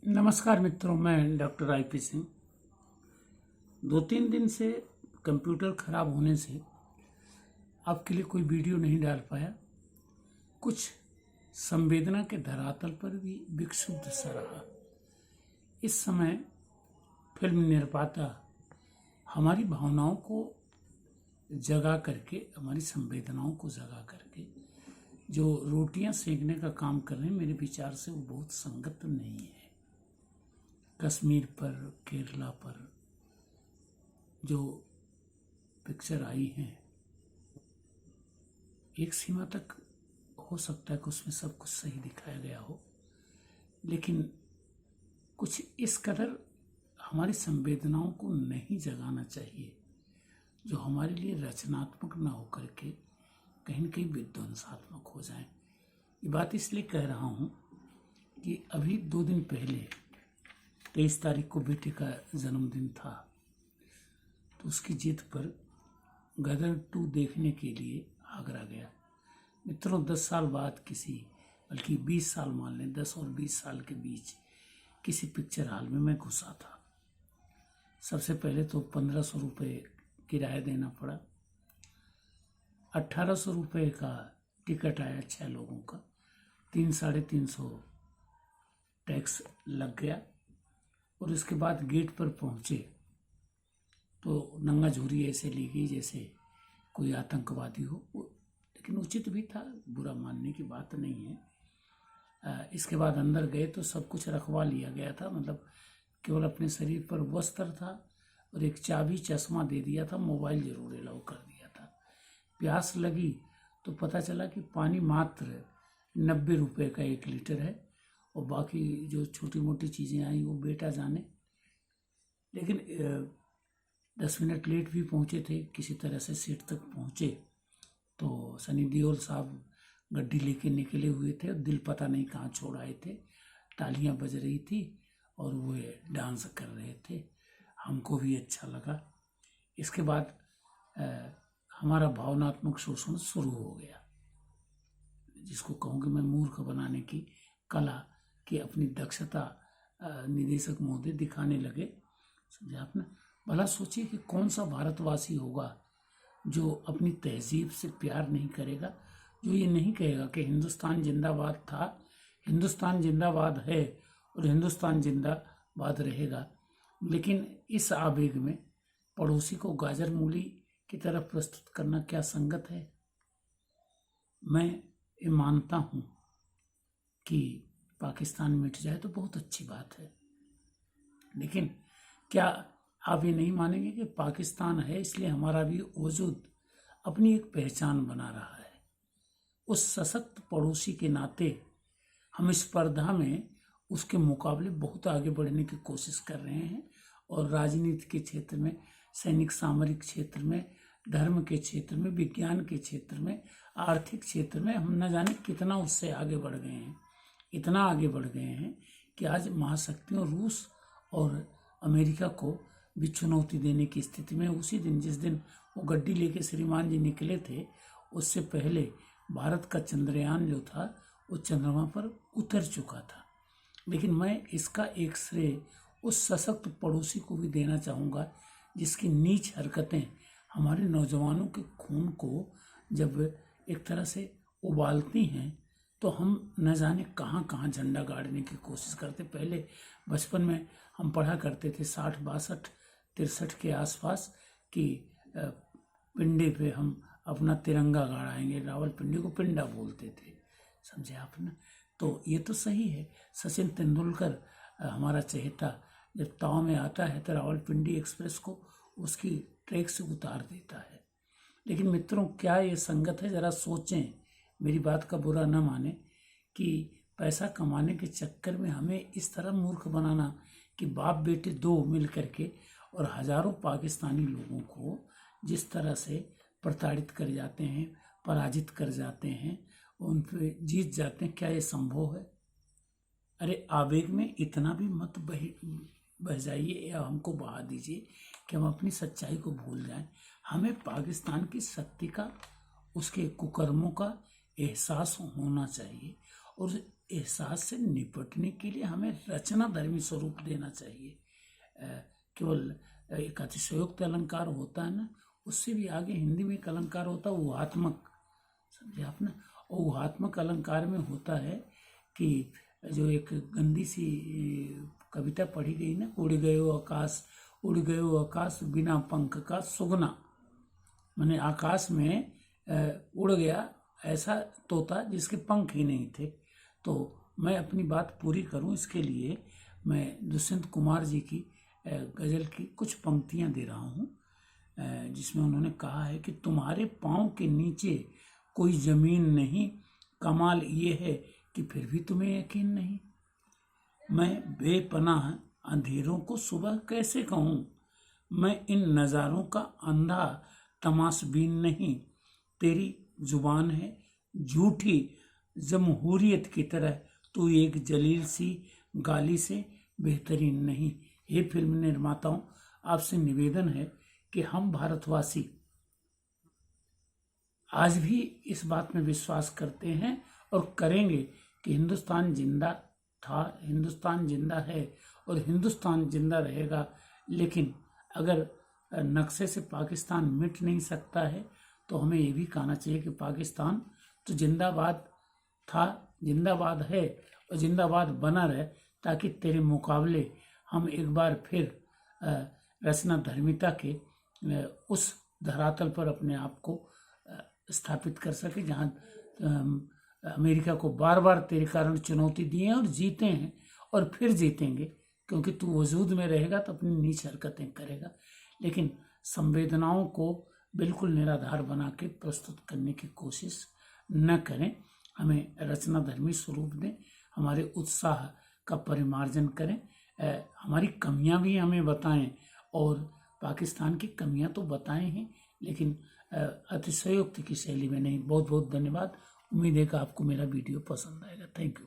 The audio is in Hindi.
नमस्कार मित्रों, मैं डॉक्टर आईपी सिंह। 2-3 दिन से कंप्यूटर खराब होने से आपके लिए कोई वीडियो नहीं डाल पाया। कुछ संवेदना के धरातल पर भी विक्षुब्ध सा रहा। इस समय फिल्म निर्माता हमारी भावनाओं को जगा करके, हमारी संवेदनाओं को जगा करके जो रोटियां सेकने का काम कर रहे हैं, मेरे विचार से वो बहुत संगत नहीं है। कश्मीर पर, केरला पर जो पिक्चर आई हैं, एक सीमा तक हो सकता है कि उसमें सब कुछ सही दिखाया गया हो, लेकिन कुछ इस कदर हमारी संवेदनाओं को नहीं जगाना चाहिए जो हमारे लिए रचनात्मक ना होकर के कहीं न कहीं विध्वंसात्मक हो जाए। ये बात इसलिए कह रहा हूँ कि अभी 2 दिन पहले 23 तारीख को बेटे का जन्मदिन था, तो उसकी जिद पर गदर 2 देखने के लिए आगरा गया। मित्रों, 10 साल बाद बल्कि 20 साल मान लें, 10 और 20 साल के बीच किसी पिक्चर हॉल में मैं घुसा था। सबसे पहले तो 1500 रुपये किराया देना पड़ा। 1800 रुपये का टिकट आया 6 लोगों का। 300-350 टैक्स लग गया। और उसके बाद गेट पर पहुंचे तो नंगा झूरी ऐसे ली गई जैसे कोई आतंकवादी हो, लेकिन उचित भी था, बुरा मानने की बात नहीं है। इसके बाद अंदर गए तो सब कुछ रखवा लिया गया था, मतलब केवल अपने शरीर पर वस्त्र था और एक चाबी चश्मा दे दिया था, मोबाइल जरूर अलाउ कर दिया था। प्यास लगी तो पता चला कि पानी मात्र 90 रुपये का 1 लीटर है और बाकी जो छोटी मोटी चीज़ें आई वो बेटा जाने। लेकिन 10 मिनट लेट भी पहुँचे थे, किसी तरह से सीट तक पहुँचे तो सनी देओल साहब गड्डी लेके निकले हुए थे और दिल पता नहीं कहाँ छोड़ आए थे। तालियां बज रही थी और वो डांस कर रहे थे, हमको भी अच्छा लगा। इसके बाद हमारा भावनात्मक शोषण शुरू हो गया, जिसको कहूँगी मैं मूर्ख बनाने की कला कि अपनी दक्षता निदेशक महोदय दिखाने लगे। समझे आपने? भला सोचिए कि कौन सा भारतवासी होगा जो अपनी तहजीब से प्यार नहीं करेगा, जो ये नहीं कहेगा कि हिंदुस्तान जिंदाबाद था, हिंदुस्तान जिंदाबाद है और हिंदुस्तान जिंदाबाद रहेगा। लेकिन इस आवेग में पड़ोसी को गाजर मूली की तरफ प्रस्तुत करना क्या संगत है? मैं ये मानता हूँ कि पाकिस्तान मिट जाए तो बहुत अच्छी बात है, लेकिन क्या आप ये नहीं मानेंगे कि पाकिस्तान है इसलिए हमारा भी वजूद अपनी एक पहचान बना रहा है। उस सशक्त पड़ोसी के नाते हम स्पर्धा में उसके मुकाबले बहुत आगे बढ़ने की कोशिश कर रहे हैं और राजनीति के क्षेत्र में, सैनिक सामरिक क्षेत्र में, धर्म के क्षेत्र में, विज्ञान के क्षेत्र में, आर्थिक क्षेत्र में हम न जाने कितना उससे आगे बढ़ गए हैं। इतना आगे बढ़ गए हैं कि आज महाशक्तियों रूस और अमेरिका को भी चुनौती देने की स्थिति में। उसी दिन जिस दिन वो गड्डी लेके श्रीमान जी निकले थे, उससे पहले भारत का चंद्रयान जो था वो चंद्रमा पर उतर चुका था। लेकिन मैं इसका एक श्रेय उस सशक्त पड़ोसी को भी देना चाहूँगा जिसकी नीच हरकतें हमारे नौजवानों के खून को जब एक तरह से उबालती हैं तो हम न जाने कहाँ कहाँ झंडा गाड़ने की कोशिश करते। पहले बचपन में हम पढ़ा करते थे 60, 62, 63 के आसपास कि पिंडे पे हम अपना तिरंगा गाड़ाएंगे। रावलपिंडी को पिंडा बोलते थे, समझे आपने? तो ये तो सही है। सचिन तेंदुलकर हमारा चहेता जब ताव में आता है तो रावलपिंडी एक्सप्रेस को उसकी ट्रैक से उतार देता है। लेकिन मित्रों, क्या ये संगत है? जरा सोचें, मेरी बात का बुरा न माने कि पैसा कमाने के चक्कर में हमें इस तरह मूर्ख बनाना कि बाप बेटे 2 मिल करके और हजारों पाकिस्तानी लोगों को जिस तरह से प्रताड़ित कर जाते हैं, पराजित कर जाते हैं, उन पे जीत जाते हैं। क्या ये संभव है? अरे आवेग में इतना भी मत बह जाइए या हमको बहा दीजिए कि हम अपनी सच्चाई को भूल जाएं। हमें पाकिस्तान की शक्ति का, उसके कुकर्मों का एहसास होना चाहिए और उस एहसास से निपटने के लिए हमें रचनाधर्मी स्वरूप देना चाहिए। केवल एक अतिशयोक्त अलंकार होता है ना, उससे भी आगे हिंदी में एक अलंकार होता है ऊहात्मक, समझे आप ना। और ऊहात्मक अलंकार में होता है कि जो एक गंदी सी कविता पढ़ी गई ना, उड़ गयो आकाश बिना पंख का सुगना, माने आकाश में उड़ गया ऐसा तोता जिसके पंख ही नहीं थे। तो मैं अपनी बात पूरी करूं, इसके लिए मैं दुष्यंत कुमार जी की गजल की कुछ पंक्तियां दे रहा हूं, जिसमें उन्होंने कहा है कि तुम्हारे पाँव के नीचे कोई जमीन नहीं, कमाल ये है कि फिर भी तुम्हें यकीन नहीं। मैं बेपनाह अंधेरों को सुबह कैसे कहूँ, मैं इन नज़ारों का अंधा तमाशबीन नहीं। तेरी जुबान है झूठी जमहूरियत की तरह, तू एक जलील सी गाली से बेहतरीन नहीं। हे फिल्म निर्माताओं, आपसे निवेदन है कि हम भारतवासी आज भी इस बात में विश्वास करते हैं और करेंगे कि हिंदुस्तान जिंदा था, हिंदुस्तान जिंदा है और हिंदुस्तान जिंदा रहेगा। लेकिन अगर नक्शे से पाकिस्तान मिट नहीं सकता है तो हमें ये भी कहना चाहिए कि पाकिस्तान तो जिंदाबाद था, जिंदाबाद है और जिंदाबाद बना रहे, ताकि तेरे मुकाबले हम एक बार फिर रचना धर्मिता के उस धरातल पर अपने आप को स्थापित कर सके जहाँ अमेरिका को बार बार तेरे कारण चुनौती दी है और जीते हैं और फिर जीतेंगे, क्योंकि तू वजूद में रहेगा तो अपनी नीच हरकतें करेगा। लेकिन संवेदनाओं को बिल्कुल निराधार बना के प्रस्तुत करने की कोशिश न करें, हमें रचनाधर्मी स्वरूप दें, हमारे उत्साह का परिमार्जन करें, हमारी कमियां भी हमें बताएं और पाकिस्तान की कमियां तो बताएं हैं, लेकिन अतिशयोक्ति की शैली में नहीं। बहुत बहुत धन्यवाद। उम्मीद है कि आपको मेरा वीडियो पसंद आएगा। Thank you.